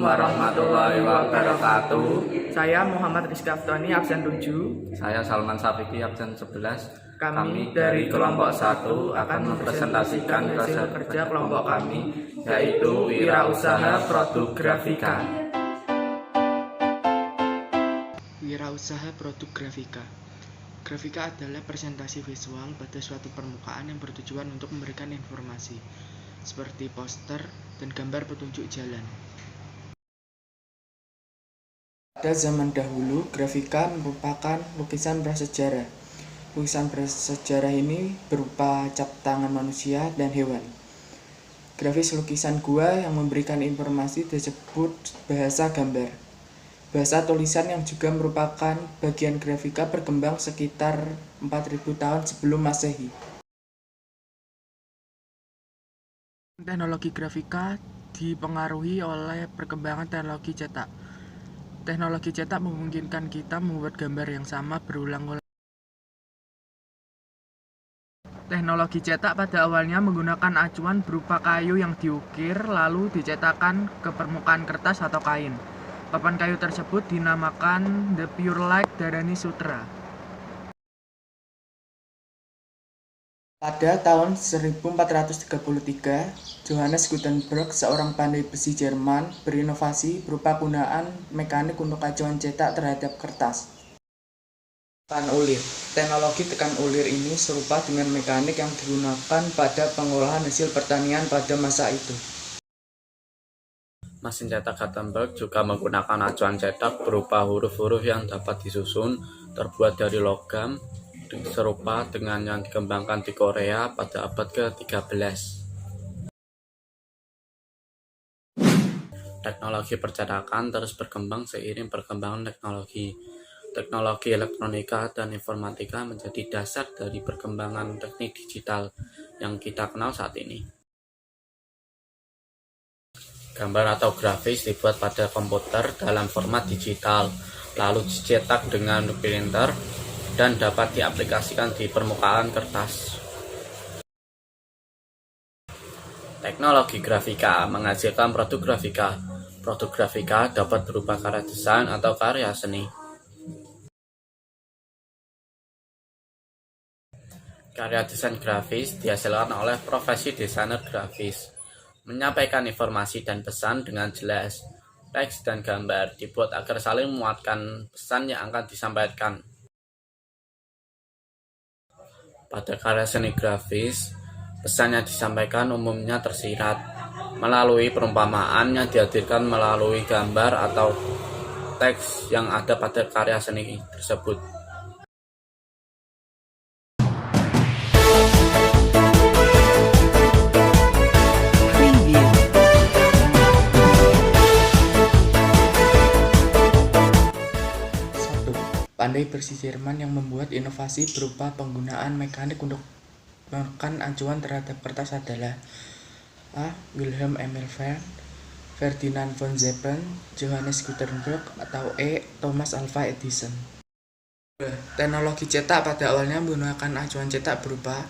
warahmatullahi wabarakatuh. Saya Muhammad Rizky Aftoni, absen 7. Saya Salman Safiki, absen 11. Kami dari kelompok 1 akan mempresentasikan hasil kerja kelompok kami, yaitu Wirausaha Produk Grafika. Wirausaha Produk Grafika. Grafika adalah presentasi visual pada suatu permukaan yang bertujuan untuk memberikan informasi, seperti poster dan gambar petunjuk jalan. Pada zaman dahulu, grafika merupakan lukisan prasejarah. Lukisan prasejarah ini berupa cap tangan manusia dan hewan. Grafis lukisan gua yang memberikan informasi disebut bahasa gambar. Bahasa tulisan yang juga merupakan bagian grafika berkembang sekitar 4000 tahun sebelum Masehi. Teknologi grafika dipengaruhi oleh perkembangan teknologi cetak. Teknologi cetak memungkinkan kita membuat gambar yang sama berulang-ulang. Teknologi cetak pada awalnya menggunakan acuan berupa kayu yang diukir lalu dicetakkan ke permukaan kertas atau kain. Papan kayu tersebut dinamakan The Pure Light Dharani Sutra. Pada tahun 1433, Johannes Gutenberg, seorang pandai besi Jerman, berinovasi berupa penggunaan mekanik untuk acuan cetak terhadap kertas. Tekan ulir. Teknologi tekan ulir ini serupa dengan mekanik yang digunakan pada pengolahan hasil pertanian pada masa itu. Mesin cetak Gutenberg juga menggunakan acuan cetak berupa huruf-huruf yang dapat disusun, terbuat dari logam, serupa dengan yang dikembangkan di Korea pada abad ke-13. Teknologi percetakan terus berkembang seiring perkembangan teknologi. Teknologi elektronika dan informatika menjadi dasar dari perkembangan teknik digital yang kita kenal saat ini. Gambar atau grafis dibuat pada komputer dalam format digital, lalu dicetak dengan printer dan dapat diaplikasikan di permukaan kertas. Teknologi grafika menghasilkan produk grafika. Produk grafika dapat berupa karya desain atau karya seni. Karya desain grafis dihasilkan oleh profesi desainer grafis. Menyampaikan informasi dan pesan dengan jelas. Teks dan gambar dibuat agar saling memuatkan pesan yang akan disampaikan. Pada karya seni grafis, pesan yang disampaikan umumnya tersirat melalui perumpamaan yang dihadirkan melalui gambar atau teks yang ada pada karya seni tersebut. Pandai besi Jerman yang membuat inovasi berupa penggunaan mekanik untuk menekan acuan terhadap kertas adalah A. Wilhelm Emil Fern, Ferdinand von Zeppen, Johannes Gutenberg, atau E. Thomas Alva Edison. Teknologi cetak pada awalnya menggunakan acuan cetak berupa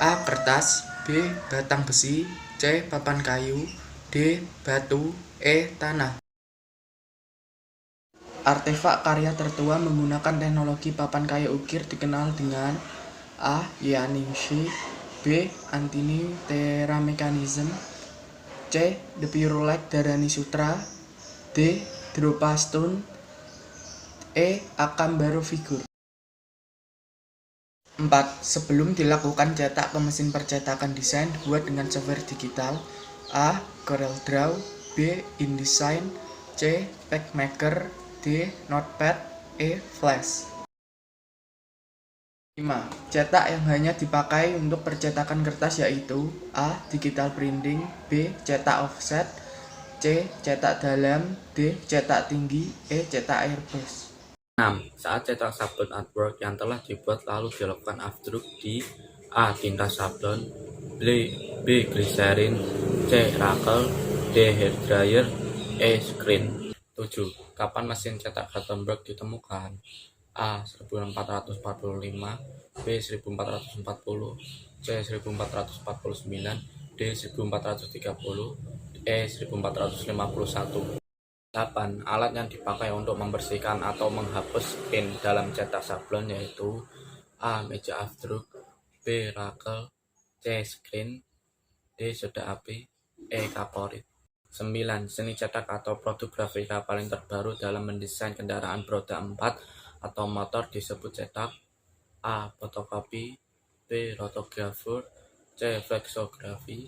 A. Kertas, B. Batang besi, C. Papan kayu, D. Batu, E. Tanah. Artefak karya tertua menggunakan teknologi papan kayu ukir dikenal dengan A. Yaninshi, B. Anti-Terra Mechanism, C. The Pure Light Dharani Sutra, D. Drupa Stone, E. Akam Baru Figur. 4. Sebelum dilakukan cetak ke mesin percetakan desain dibuat dengan software digital A. CorelDRAW, B. InDesign, C. PageMaker, D. Notepad, E. Flash. 5. Cetak yang hanya dipakai untuk percetakan kertas yaitu A. Digital printing, B. Cetak offset, C. Cetak dalam, D. Cetak tinggi, E. Cetak airbrush. 6. Saat cetak sablon artwork yang telah dibuat lalu dilakukan afdruk di A. Tinta sablon, B. Glycerin, C. Rakel, D. hairdryer, E. screen. 7. Kapan mesin cetak Gutenberg ditemukan? A. 1445, B. 1440, C. 1449, D. 1430, E. 1451. 8. Alat yang dipakai untuk membersihkan atau menghapus skin dalam cetak sablon yaitu A. Meja afdruk, B. Rakel, C. Screen, D. Soda api, E. Kaporit. 9. Seni cetak atau produk grafika paling terbaru dalam mendesain kendaraan beroda 4 atau motor disebut cetak. A. Fotokopi, B. Rotogravur, C. Flexografi,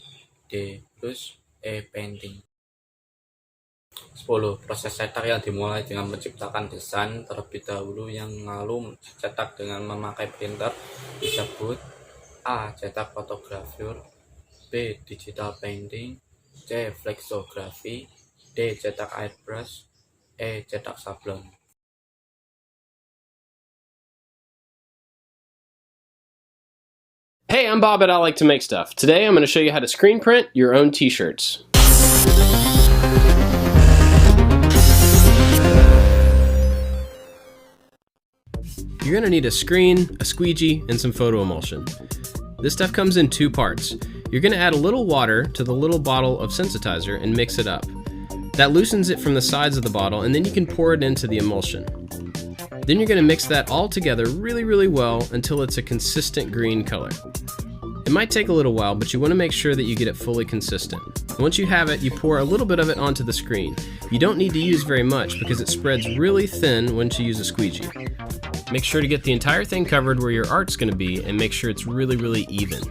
D. Brush, E. Painting. 10. Proses cetak yang dimulai dengan menciptakan desain terlebih dahulu yang lalu dicetak dengan memakai printer disebut A. Cetak fotografur, B. Digital painting, C. Flexography, D. Cetak airbrush, E. Cetak sablon. Hey, I'm Bob at I Like to Make Stuff. Today I'm going to show you how to screen print your own t-shirts. You're going to need a screen, a squeegee, and some photo emulsion. This stuff comes in 2 parts. You're going to add a little water to the little bottle of sensitizer and mix it up. That loosens it from the sides of the bottle, and then you can pour it into the emulsion. Then you're going to mix that all together really well until it's a consistent green color. It might take a little while, but you want to make sure that you get it fully consistent. Once you have it, you pour a little bit of it onto the screen. You don't need to use very much because it spreads really thin once you use a squeegee. Make sure to get the entire thing covered where your art's going to be and make sure it's really even.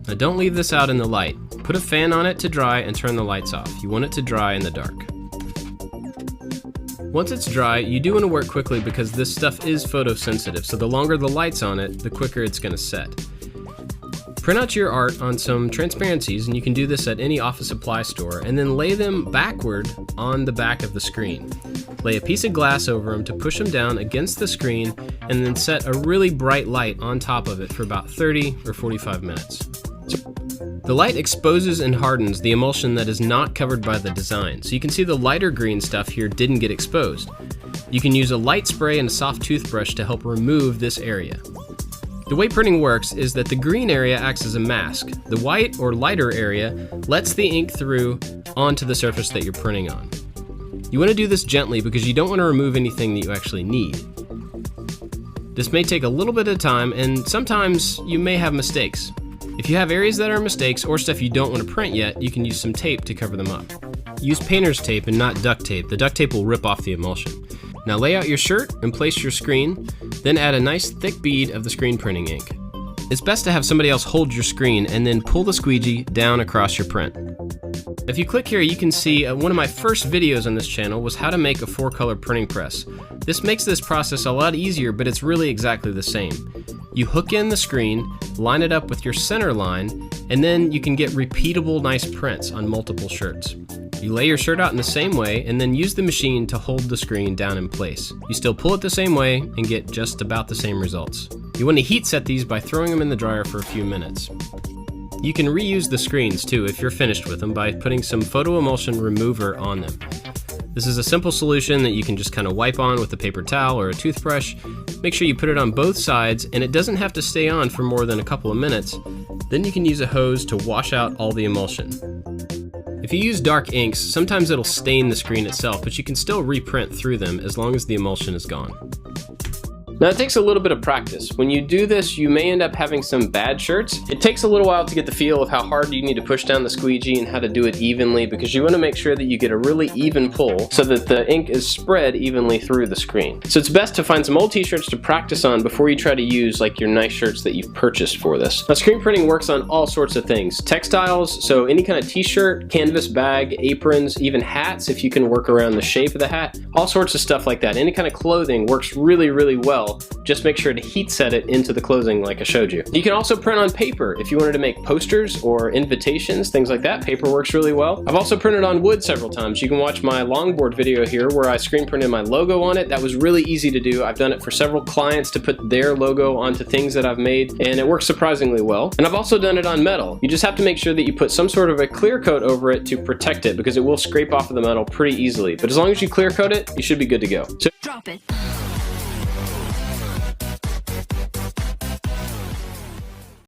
Now don't leave this out in the light. Put a fan on it to dry and turn the lights off. You want it to dry in the dark. Once it's dry, you do want to work quickly because this stuff is photosensitive, so the longer the light's on it, the quicker it's going to set. Print out your art on some transparencies, and you can do this at any office supply store, and then lay them backward on the back of the screen. Lay a piece of glass over them to push them down against the screen, and then set a really bright light on top of it for about 30 or 45 minutes. The light exposes and hardens the emulsion that is not covered by the design, so you can see the lighter green stuff here didn't get exposed. You can use a light spray and a soft toothbrush to help remove this area. The way printing works is that the green area acts as a mask. The white or lighter area lets the ink through onto the surface that you're printing on. You want to do this gently because you don't want to remove anything that you actually need. This may take a little bit of time, and sometimes you may have mistakes. If you have areas that are mistakes or stuff you don't want to print yet, you can use some tape to cover them up. Use painter's tape and not duct tape. The duct tape will rip off the emulsion. Now lay out your shirt and place your screen, then add a nice thick bead of the screen printing ink. It's best to have somebody else hold your screen and then pull the squeegee down across your print. If you click here, you can see one of my first videos on this channel was how to make a 4-color printing press. This makes this process a lot easier, but it's really exactly the same. You hook in the screen, line it up with your center line, and then you can get repeatable nice prints on multiple shirts. You lay your shirt out in the same way and then use the machine to hold the screen down in place. You still pull it the same way and get just about the same results. You want to heat set these by throwing them in the dryer for a few minutes. You can reuse the screens too if you're finished with them by putting some photo emulsion remover on them. This is a simple solution that you can just kind of wipe on with a paper towel or a toothbrush. Make sure you put it on both sides, and it doesn't have to stay on for more than a couple of minutes. Then you can use a hose to wash out all the emulsion. If you use dark inks, sometimes it'll stain the screen itself, but you can still reprint through them as long as the emulsion is gone. Now it takes a little bit of practice. When you do this, you may end up having some bad shirts. It takes a little while to get the feel of how hard you need to push down the squeegee and how to do it evenly, because you want to make sure that you get a really even pull so that the ink is spread evenly through the screen. So it's best to find some old t-shirts to practice on before you try to use like your nice shirts that you've purchased for this. Now screen printing works on all sorts of things. Textiles, so any kind of t-shirt, canvas bag, aprons, even hats if you can work around the shape of the hat. All sorts of stuff like that. Any kind of clothing works really well. Just make sure to heat set it into the clothing like I showed you. You can also print on paper if you wanted to make posters or invitations, things like that. Paper works really well. I've also printed on wood several times. You can watch my longboard video here where I screen printed my logo on it. That was really easy to do. I've done it for several clients to put their logo onto things that I've made, and it works surprisingly well. And I've also done it on metal. You just have to make sure that you put some sort of a clear coat over it to protect it, because it will scrape off of the metal pretty easily. But as long as you clear coat it, you should be good to go. So Drop it.